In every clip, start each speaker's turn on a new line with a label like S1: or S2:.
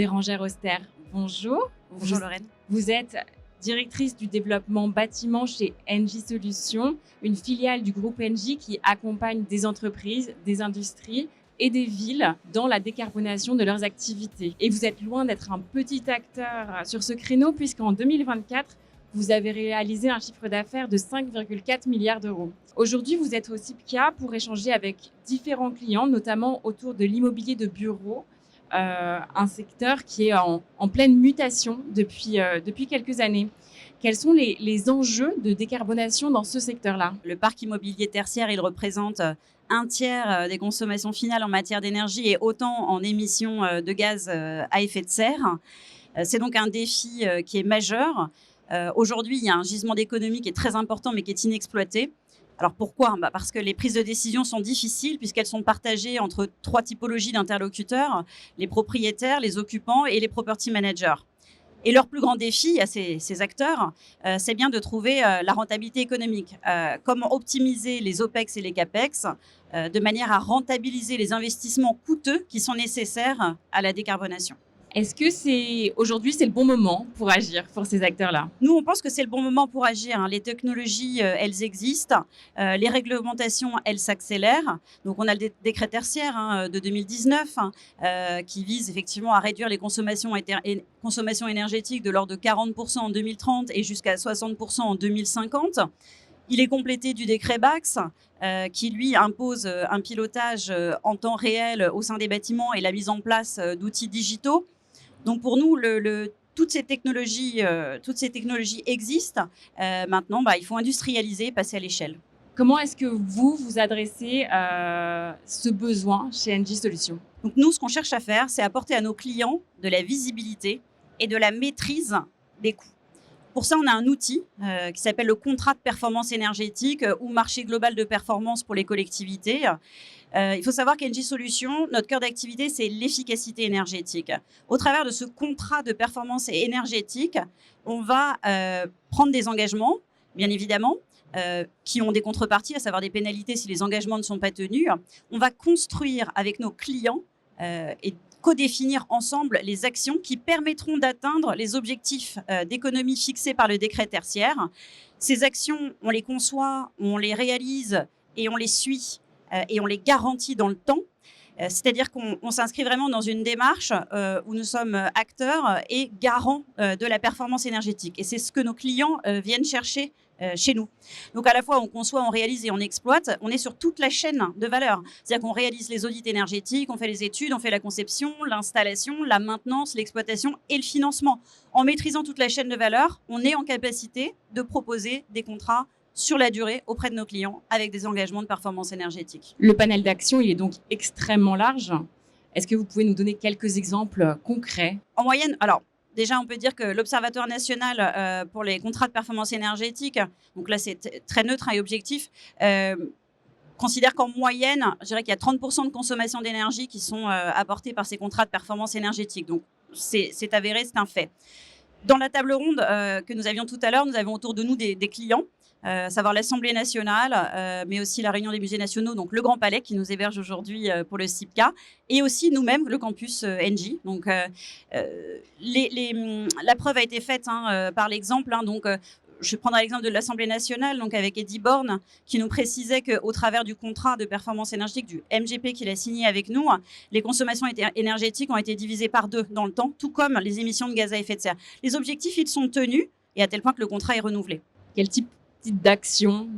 S1: Bérengère Auster, bonjour.
S2: Bonjour Lorraine.
S1: Vous êtes directrice du développement bâtiment chez Engie Solutions, une filiale du groupe Engie qui accompagne des entreprises, des industries et des villes dans la décarbonation de leurs activités. Et vous êtes loin d'être un petit acteur sur ce créneau puisqu'en 2024, vous avez réalisé un chiffre d'affaires de 5,4 milliards d'euros. Aujourd'hui, vous êtes au CIPCA pour échanger avec différents clients, notamment autour de l'immobilier de bureaux, un secteur qui est en pleine mutation depuis quelques années. Quels sont les enjeux de décarbonation dans ce secteur-là?
S2: Le parc immobilier tertiaire, il représente un tiers des consommations finales en matière d'énergie et autant en émissions de gaz à effet de serre. C'est donc un défi qui est majeur. Aujourd'hui, il y a un gisement d'économie qui est très important mais qui est inexploité. Alors pourquoi ? Parce que les prises de décision sont difficiles puisqu'elles sont partagées entre trois typologies d'interlocuteurs, les propriétaires, les occupants et les property managers. Et leur plus grand défi à ces acteurs, c'est bien de trouver la rentabilité économique. Comment optimiser les OPEX et les CAPEX de manière à rentabiliser les investissements coûteux qui sont nécessaires à la décarbonation.
S1: Est-ce que aujourd'hui c'est le bon moment pour agir pour ces acteurs-là?
S2: Nous, on pense que c'est le bon moment pour agir. Les technologies, elles existent. Les réglementations, elles s'accélèrent. Donc, on a le décret tertiaire de 2019 qui vise effectivement à réduire les consommations énergétiques de l'ordre de 40% en 2030 et jusqu'à 60% en 2050. Il est complété du décret BAX qui, lui, impose un pilotage en temps réel au sein des bâtiments et la mise en place d'outils digitaux. Donc, pour nous, toutes ces technologies existent. Maintenant, il faut industrialiser, passer à l'échelle.
S1: Comment est-ce que vous adressez ce besoin chez Engie Solutions?
S2: Donc, nous, ce qu'on cherche à faire, c'est apporter à nos clients de la visibilité et de la maîtrise des coûts. Pour ça, on a un outil qui s'appelle le contrat de performance énergétique ou marché global de performance pour les collectivités. Il faut savoir qu'Engie Solutions, notre cœur d'activité, c'est l'efficacité énergétique. Au travers de ce contrat de performance énergétique, on va prendre des engagements, bien évidemment, qui ont des contreparties, à savoir des pénalités si les engagements ne sont pas tenus. On va construire avec nos clients et co-définir ensemble les actions qui permettront d'atteindre les objectifs d'économie fixés par le décret tertiaire. Ces actions, on les conçoit, on les réalise et on les suit et on les garantit dans le temps. C'est-à-dire qu'on s'inscrit vraiment dans une démarche où nous sommes acteurs et garants de la performance énergétique. Et c'est ce que nos clients viennent chercher chez nous. Donc à la fois on conçoit, on réalise et on exploite, on est sur toute la chaîne de valeur. C'est-à-dire qu'on réalise les audits énergétiques, on fait les études, on fait la conception, l'installation, la maintenance, l'exploitation et le financement. En maîtrisant toute la chaîne de valeur, on est en capacité de proposer des contrats sur la durée auprès de nos clients avec des engagements de performance énergétique.
S1: Le panel d'action, il est donc extrêmement large. Est-ce que vous pouvez nous donner quelques exemples concrets?
S2: En moyenne, alors déjà, on peut dire que l'Observatoire national pour les contrats de performance énergétique, donc là c'est très neutre et objectif, considère qu'en moyenne, je dirais qu'il y a 30% de consommation d'énergie qui sont apportées par ces contrats de performance énergétique. Donc c'est avéré, c'est un fait. Dans la table ronde que nous avions tout à l'heure, nous avons autour de nous des clients, à savoir l'Assemblée nationale, mais aussi la Réunion des musées nationaux, donc le Grand Palais qui nous héberge aujourd'hui pour le CIPCA, et aussi nous-mêmes, le campus Engie. Donc, la preuve a été faite par l'exemple. Je prendrai l'exemple de l'Assemblée nationale, donc avec Eddy Borne, qui nous précisait qu'au travers du contrat de performance énergétique du MGP qu'il a signé avec nous, les consommations énergétiques ont été divisées par 2 dans le temps, tout comme les émissions de gaz à effet de serre. Les objectifs, ils sont tenus, et à tel point que le contrat est renouvelé.
S1: Quel type d'actions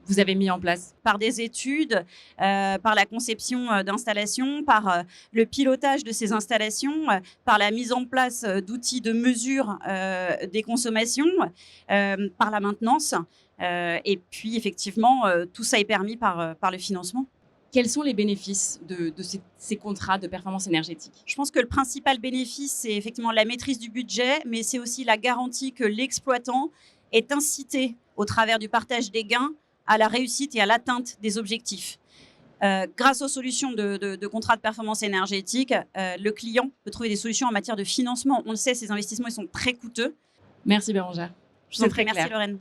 S1: vous avez mis en place?
S2: Par des études, par la conception d'installations, par le pilotage de ces installations, par la mise en place d'outils de mesure des consommations, par la maintenance. Et puis, effectivement, tout ça est permis par le financement.
S1: Quels sont les bénéfices de ces contrats de performance énergétique?
S2: Je pense que le principal bénéfice, c'est effectivement la maîtrise du budget, mais c'est aussi la garantie que l'exploitant est incité au travers du partage des gains à la réussite et à l'atteinte des objectifs. Grâce aux solutions de contrats de performance énergétique, le client peut trouver des solutions en matière de financement. On le sait, ces investissements ils sont très coûteux.
S1: Merci Bérengère.
S2: Je vous en prie, merci Lorraine.